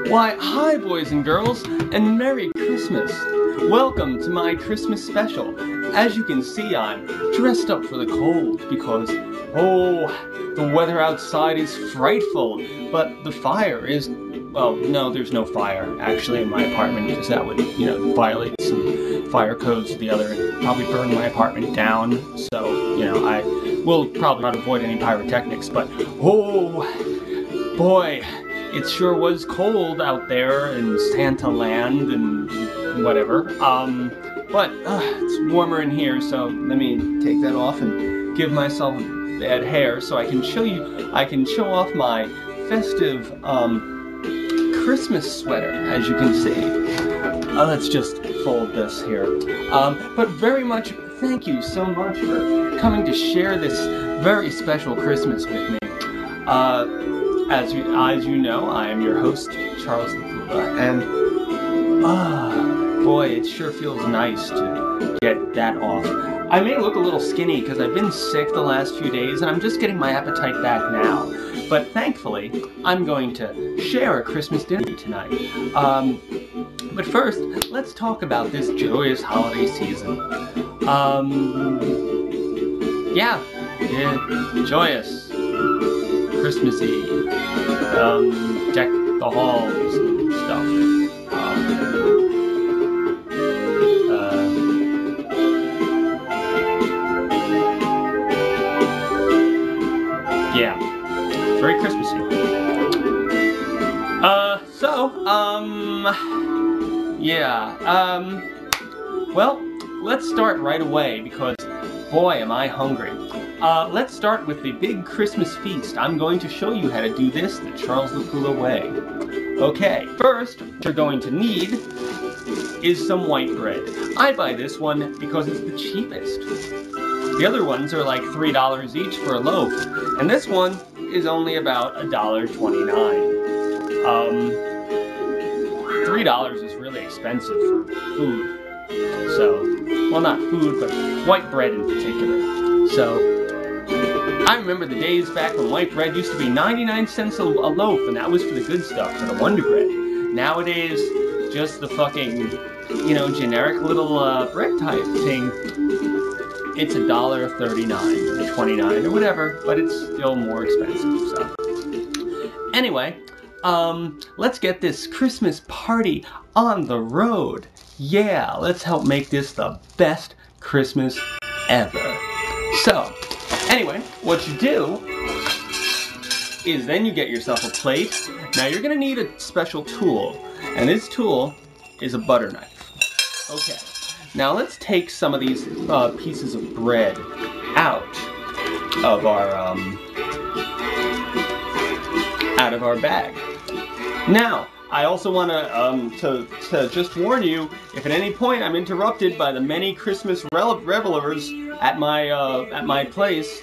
Why, hi boys and girls, and Merry Christmas! Welcome to my Christmas special. As you can see, I'm dressed up for the cold because, oh, the weather outside is frightful, but the fire is, well, no, there's no fire actually in my apartment because that would, violate some fire codes to the other and probably burn my apartment down. So, I will probably not avoid any pyrotechnics, but, oh, boy, it sure was cold out there in Santa Land and whatever. But it's warmer in here, so let me take that off and give myself bad hair so I can show off my festive Christmas sweater, as you can see. Let's just fold this here. But very much thank you so much for coming to share this very special Christmas with me. As you know, I am your host, Charles Lupula, and boy, it sure feels nice to get that off. I may look a little skinny because I've been sick the last few days and I'm just getting my appetite back now. But thankfully, I'm going to share a Christmas dinner tonight. But first, let's talk about this joyous holiday season. Yeah, joyous. Christmassy, deck the halls and stuff. Yeah, very Christmassy. Well, let's start right away because, boy, am I hungry. Let's start with the big Christmas feast. I'm going to show you how to do this the Charles Lupula way. Okay, first, what you're going to need is some white bread. I buy this one because it's the cheapest. The other ones are like $3 each for a loaf, and this one is only about $1.29. $3 is really expensive for food. So, well, not food, but white bread in particular. So, I remember the days back when white bread used to be 99 cents a loaf, and that was for the good stuff, for the Wonder Bread. Nowadays, just the fucking, generic little bread type thing, it's $1.39 or 29 or whatever, but it's still more expensive, so. Anyway, let's get this Christmas party on the road. Yeah, let's help make this the best Christmas ever. So, anyway, what you do is then you get yourself a plate. Now you're gonna need a special tool, and this tool is a butter knife. Okay, now let's take some of these pieces of bread out of our bag. Now, I also want to just warn you, if at any point I'm interrupted by the many Christmas revelers at my place,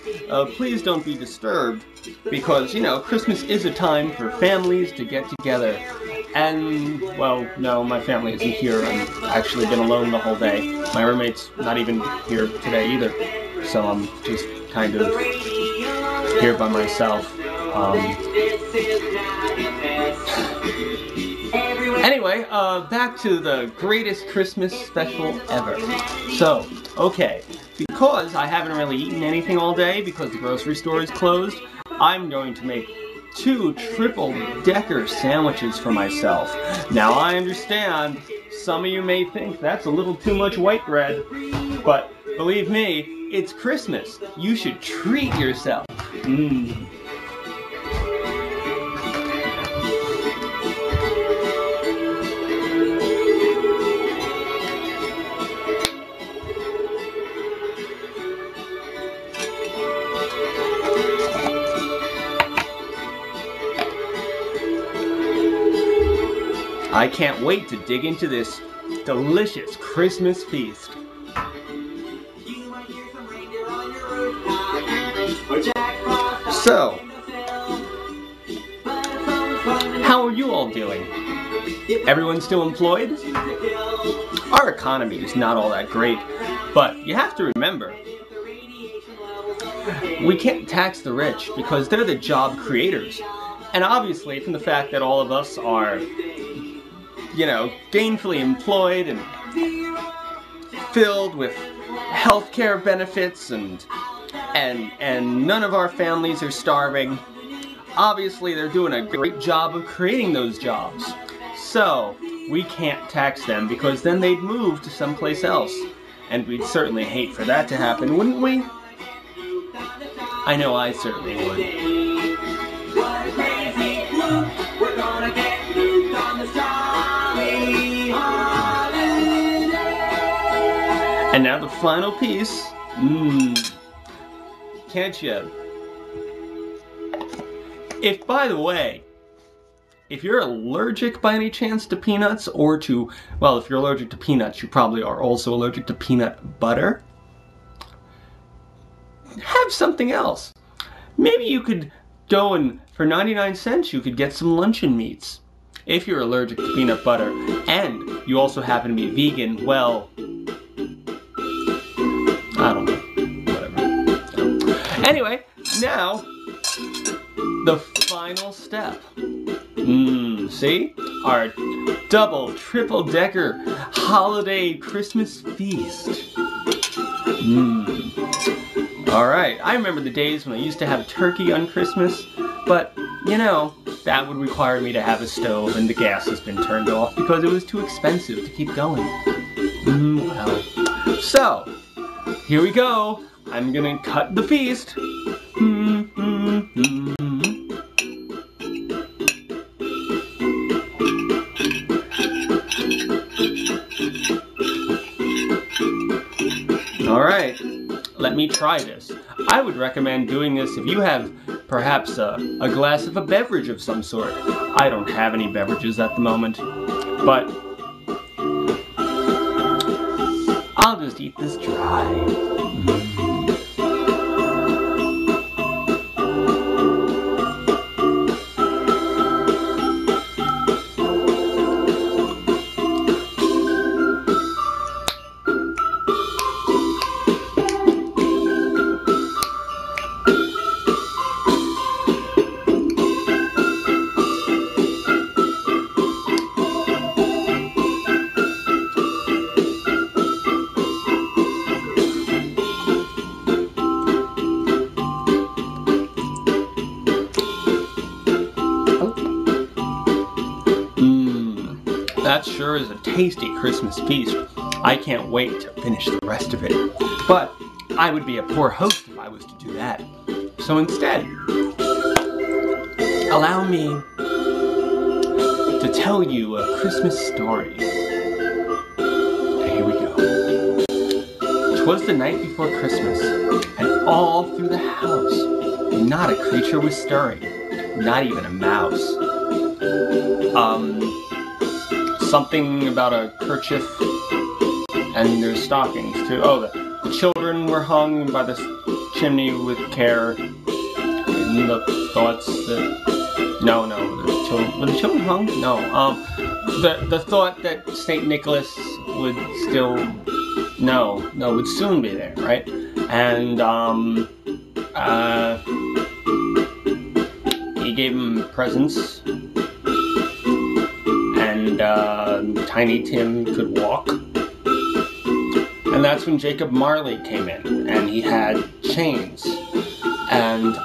please don't be disturbed, because Christmas is a time for families to get together. And well, no, my family isn't here. I've actually been alone the whole day. My roommate's not even here today either, so I'm just kind of here by myself. Anyway, back to the greatest Christmas special ever. So, okay, because I haven't really eaten anything all day because the grocery store is closed, I'm going to make 2 triple-decker sandwiches for myself. Now, I understand some of you may think that's a little too much white bread, but believe me, it's Christmas. You should treat yourself. I can't wait to dig into this delicious Christmas feast. So, how are you all doing? Everyone still employed? Our economy is not all that great, but you have to remember, we can't tax the rich because they're the job creators. And obviously, from the fact that all of us are, you know, gainfully employed and filled with healthcare benefits and none of our families are starving, obviously they're doing a great job of creating those jobs. So, we can't tax them because then they'd move to someplace else. And we'd certainly hate for that to happen, wouldn't we? I know I certainly would. And now the final piece. Can't you? If, by the way, if you're allergic by any chance to peanuts or to, well, if you're allergic to peanuts, you probably are also allergic to peanut butter. Have something else. Maybe you could go and, for 99 cents, you could get some luncheon meats. If you're allergic to peanut butter and you also happen to be vegan, well, I don't know, whatever. Anyway, now, the final step. See? Our double, triple-decker holiday Christmas feast. Alright, I remember the days when I used to have turkey on Christmas, but, you know, that would require me to have a stove and the gas has been turned off because it was too expensive to keep going. Well. So, here we go. I'm gonna cut the feast. Alright, let me try this. I would recommend doing this if you have perhaps a glass of a beverage of some sort. I don't have any beverages at the moment, but I'll just eat this dry. That sure is a tasty Christmas feast. I can't wait to finish the rest of it. But I would be a poor host if I was to do that. So instead, allow me to tell you a Christmas story. Here we go. 'Twas the night before Christmas, and all through the house, not a creature was stirring, not even a mouse. Something about a kerchief and their stockings too. Oh, the children were hung by the chimney with care. And the thoughts that were the children hung? No. The thought that Saint Nicholas would still would soon be there, right? And he gave him presents. And Tiny Tim could walk. And that's when Jacob Marley came in, and he had chains. And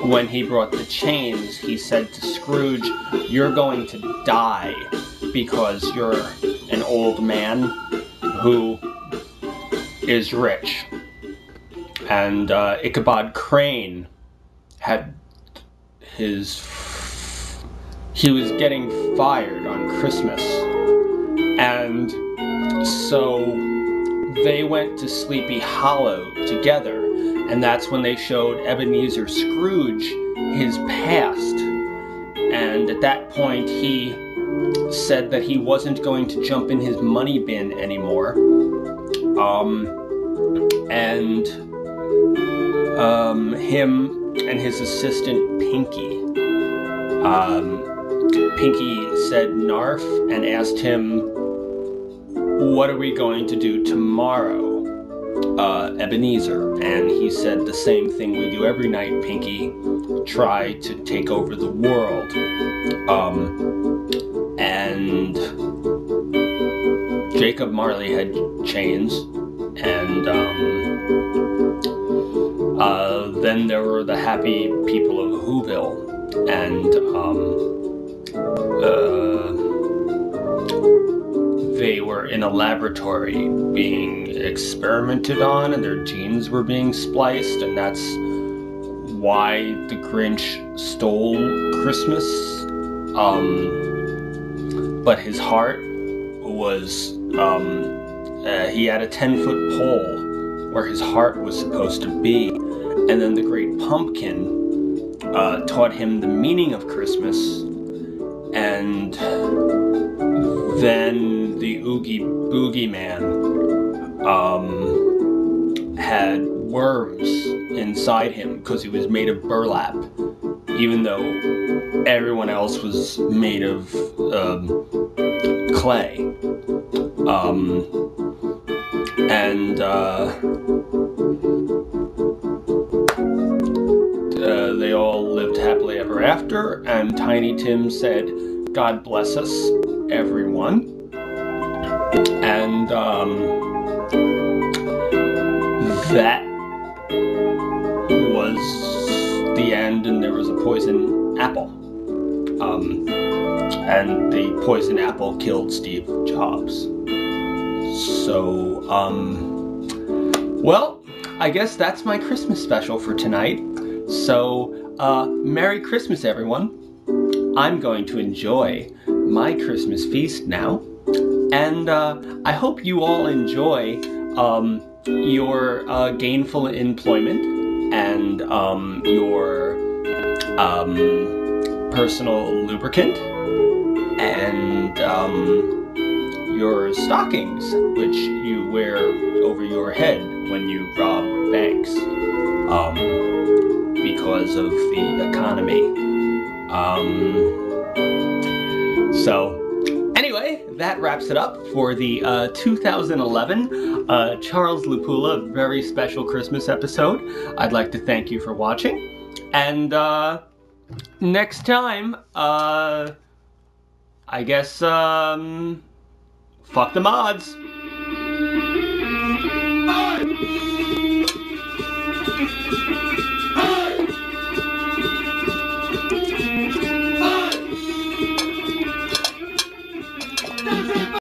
when he brought the chains, he said to Scrooge, "You're going to die because you're an old man who is rich." And Ichabod Crane had he was getting fired on Christmas, and so they went to Sleepy Hollow together, and that's when they showed Ebenezer Scrooge his past, and at that point he said that he wasn't going to jump in his money bin anymore, and him and his assistant Pinky, Pinky said "Narf" and asked him, "What are we going to do tomorrow, Ebenezer?" And he said, "The same thing we do every night, Pinky. try to take over the world. And Jacob Marley had chains, and then there were the happy people of Whoville, and they were in a laboratory being experimented on, and their genes were being spliced, and that's why the Grinch stole Christmas. But his heart was, he had a 10-foot pole where his heart was supposed to be, and then the Great Pumpkin taught him the meaning of Christmas, and then the Oogie Boogie Man had worms inside him because he was made of burlap, even though everyone else was made of clay. They all lived happily ever after, and Tiny Tim said, "God bless us, everyone." And that was the end, and there was a poison apple. And the poison apple killed Steve Jobs. So, well, I guess that's my Christmas special for tonight. So, Merry Christmas, everyone. I'm going to enjoy my Christmas feast now. And I hope you all enjoy your gainful employment and your personal lubricant and your stockings, which you wear over your head when you rob banks because of the economy. So anyway, that wraps it up for the 2011 Charles Lupula very special Christmas episode. I'd like to thank you for watching, and next time, I guess, fuck the mods.